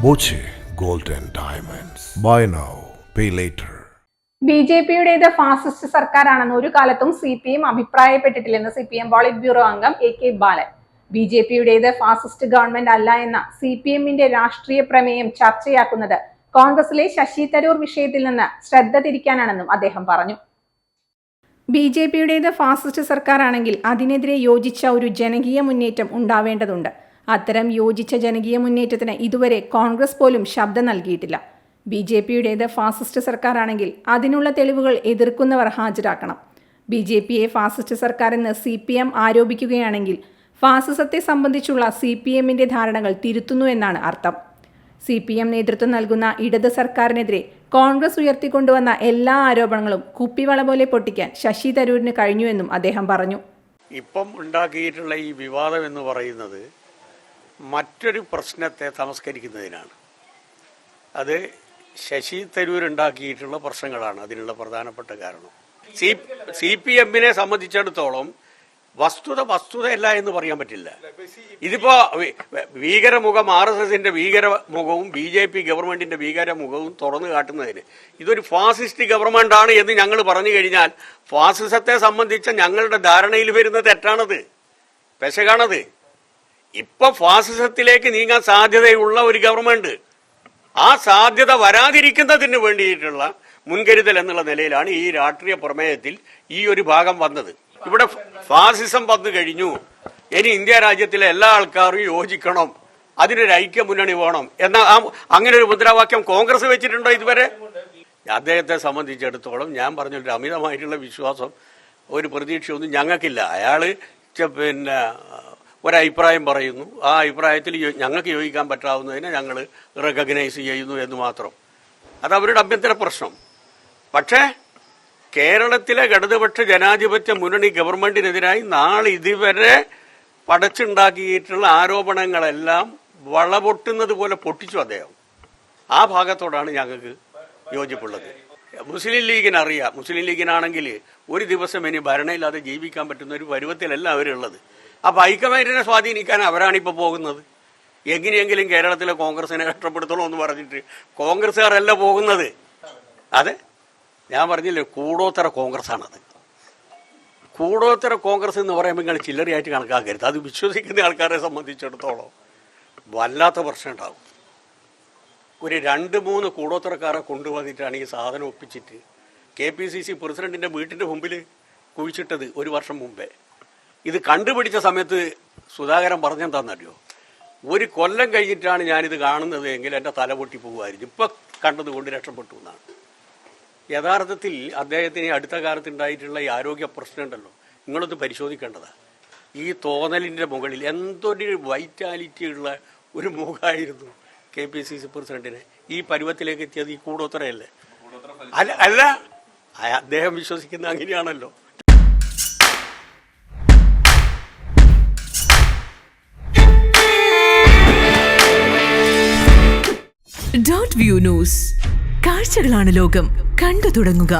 Boche gold and diamonds. Buy now pay later. ബിജെപിയുടേത് fascist സർക്കാരാണെന്ന് ഒരു കാലത്തും CPM അഭിപ്രായപ്പെട്ടിട്ടില്ലെന്ന് CPM പോളിറ്റ് ബ്യൂറോ അംഗം AK ബാലൻ. ബിജെപിയുടേത് ഫാസിസ്റ്റ് ഗവൺമെന്റ് അല്ല എന്ന CPMന്റെ രാഷ്ട്രീയ പ്രമേയം ചർച്ചയാക്കുന്നത് കോൺഗ്രസിലെ ശശി തരൂർ വിഷയത്തിൽ നിന്ന് ശ്രദ്ധ തിരിക്കാനാണെന്നും അദ്ദേഹം പറഞ്ഞു. ബിജെപിയുടേത് ഫാസിസ്റ്റ് സർക്കാരാണെങ്കിൽ അതിനെതിരെ യോജിച്ച ഒരു ജനകീയ മുന്നേറ്റം ഉണ്ടാവേണ്ടതുണ്ട്. അത്തരം യോജിച്ച ജനകീയ മുന്നേറ്റത്തിന് ഇതുവരെ കോൺഗ്രസ് പോലും ശബ്ദം നൽകിയിട്ടില്ല. ബിജെപിയുടേത് ഫാസിസ്റ്റ് സർക്കാരാണെങ്കിൽ അതിനുള്ള തെളിവുകൾ എതിർക്കുന്നവർ ഹാജരാക്കണം. ബിജെപിയെ ഫാസിസ്റ്റ് സർക്കാരെന്ന് CPM ആരോപിക്കുകയാണെങ്കിൽ ഫാസിസത്തെ സംബന്ധിച്ചുള്ള CPMന്റെ ധാരണകൾ തിരുത്തുന്നു എന്നാണ് അർത്ഥം. CPM നേതൃത്വം നൽകുന്ന ഇടത് സർക്കാരിനെതിരെ കോൺഗ്രസ് ഉയർത്തിക്കൊണ്ടുവന്ന എല്ലാ ആരോപണങ്ങളും കുപ്പിവള പോലെ പൊട്ടിക്കാൻ ശശി തരൂരിന് കഴിഞ്ഞുവെന്നും അദ്ദേഹം പറഞ്ഞു. ഇപ്പം ഉണ്ടാക്കിയിട്ടുള്ള ഈ വിവാദം എന്ന് പറയുന്നത് മറ്റൊരു പ്രശ്നത്തെ തമസ്കരിക്കുന്നതിനാണ്. അത് ശശി തരൂർ ഉണ്ടാക്കിയിട്ടുള്ള പ്രശ്നങ്ങളാണ് അതിനുള്ള പ്രധാനപ്പെട്ട കാരണം. CPMനെ സംബന്ധിച്ചിടത്തോളം വസ്തുതയല്ല എന്ന് പറയാൻ പറ്റില്ല. ഇതിപ്പോ ഭീകരമുഖം RSSന്റെ ഭീകരമുഖവും BJP ഗവൺമെന്റിന്റെ ഭീകരമുഖവും തുറന്നു കാട്ടുന്നതിന് ഇതൊരു ഫാസിസ്റ്റ് ഗവൺമെന്റ് ആണ് എന്ന് ഞങ്ങൾ പറഞ്ഞു കഴിഞ്ഞാൽ ഫാസിസത്തെ സംബന്ധിച്ച ഞങ്ങളുടെ ധാരണയിൽ വരുന്ന തെറ്റാണത്, പെശകാണത്. ഇപ്പൊ ഫാസിസത്തിലേക്ക് നീങ്ങാൻ സാധ്യതയുള്ള ഒരു ഗവൺമെന്റ്, ആ സാധ്യത വരാതിരിക്കുന്നതിന് വേണ്ടിയിട്ടുള്ള മുൻകരുതൽ എന്നുള്ള നിലയിലാണ് ഈ രാഷ്ട്രീയ പ്രമേയത്തിൽ ഈ ഒരു ഭാഗം വന്നത്. ഇവിടെ ഫാസിസം വന്നു കഴിഞ്ഞു, ഇനി ഇന്ത്യ രാജ്യത്തിലെ എല്ലാ ആൾക്കാരും യോജിക്കണം, അതിനൊരു ഐക്യ മുന്നണി വേണം എന്ന അങ്ങനെ ഒരു മുദ്രാവാക്യം കോൺഗ്രസ് വെച്ചിട്ടുണ്ടോ ഇതുവരെ? അദ്ദേഹത്തെ സംബന്ധിച്ചിടത്തോളം ഞാൻ പറഞ്ഞൊരു അമിതമായിട്ടുള്ള വിശ്വാസം, ഒരു പ്രതീക്ഷയൊന്നും ഞങ്ങൾക്കില്ല. അയാള് പിന്നെ ഒരഭിപ്രായം പറയുന്നു, ആ അഭിപ്രായത്തിൽ ഞങ്ങൾക്ക് യോജിക്കാൻ പറ്റാവുന്നതിനെ ഞങ്ങൾ റെക്കഗ്നൈസ് ചെയ്യുന്നു എന്ന് മാത്രം. അത് അവരുടെ ആഭ്യന്തര പ്രശ്നം. പക്ഷേ കേരളത്തിലെ ഇടതുപക്ഷ ജനാധിപത്യ മുന്നണി ഗവൺമെന്റിനെതിരായി ഇതുവരെ പടച്ചുണ്ടാക്കിയിട്ടുള്ള ആരോപണങ്ങളെല്ലാം വളപൊട്ടുന്നത് പോലെ പൊട്ടിച്ചു അദ്ദേഹം. ആ ഭാഗത്തോടാണ് ഞങ്ങൾക്ക് യോജിപ്പുള്ളത്. മുസ്ലിം ലീഗിന് അറിയാം, മുസ്ലിം ലീഗിനാണെങ്കിൽ ഒരു ദിവസം ഇനി ഭരണമില്ലാതെ ജീവിക്കാൻ പറ്റുന്ന ഒരു പരുവത്തിലല്ല അവരുള്ളത്. അപ്പൊ ഹൈക്കമാൻഡിനെ സ്വാധീനിക്കാൻ അവരാണിപ്പോൾ പോകുന്നത്. എങ്ങനെയെങ്കിലും കേരളത്തിലെ കോൺഗ്രസിനെ കഷ്ടപ്പെടുത്തണോ എന്ന് പറഞ്ഞിട്ട് കോൺഗ്രസ്സുകാരല്ല പോകുന്നത്. അതെ, ഞാൻ പറഞ്ഞില്ലേ, കൂടോത്തര കോൺഗ്രസ് ആണത്. കൂടോത്തര കോൺഗ്രസ് എന്ന് പറയുമ്പോൾ നിങ്ങൾ ചില്ലറയായിട്ട് കണക്കാക്കരുത്. അത് വിശ്വസിക്കുന്ന ആൾക്കാരെ സംബന്ധിച്ചിടത്തോളം വല്ലാത്ത പ്രശ്നം ഉണ്ടാവും. ഒരു 2-3 കൂടോത്തരക്കാരെ കൊണ്ടുവന്നിട്ടാണ് ഈ സാധനം ഒപ്പിച്ചിട്ട് KPCC പ്രസിഡന്റിന്റെ വീട്ടിന്റെ മുമ്പിൽ കുഴിച്ചിട്ടത് 1 വർഷം മുമ്പേ. ഇത് കണ്ടുപിടിച്ച സമയത്ത് സുധാകരൻ പറഞ്ഞെന്താണെന്നറിയോ, 1 കൊല്ലം കഴിഞ്ഞിട്ടാണ് ഞാനിത് കാണുന്നത് എങ്കിൽ എൻ്റെ തല പൊട്ടി പോകുമായിരുന്നു, ഇപ്പം കണ്ടതുകൊണ്ട് രക്ഷപ്പെട്ടു എന്നാണ്. യഥാർത്ഥത്തിൽ അദ്ദേഹത്തിന് അടുത്ത കാലത്ത് ഉണ്ടായിട്ടുള്ള ഈ ആരോഗ്യ പ്രശ്നം ഉണ്ടല്ലോ, നിങ്ങളൊന്ന് പരിശോധിക്കേണ്ടതാണ്. ഈ തോന്നലിൻ്റെ മുകളിൽ എന്തൊരു വൈറ്റാലിറ്റി ഉള്ള ഒരു മുഖമായിരുന്നു KPCC പ്രസിഡന്റിനെ. ഈ പരുവത്തിലേക്ക് എത്തിയത് ഈ കൂടോത്തരയല്ലേ? അല്ല, അദ്ദേഹം വിശ്വസിക്കുന്ന അങ്ങനെയാണല്ലോ. ഡോട്ട് വ്യൂ ന്യൂസ്, കാഴ്ചകളാണ് ലോകം, കണ്ടു തുടങ്ങുക.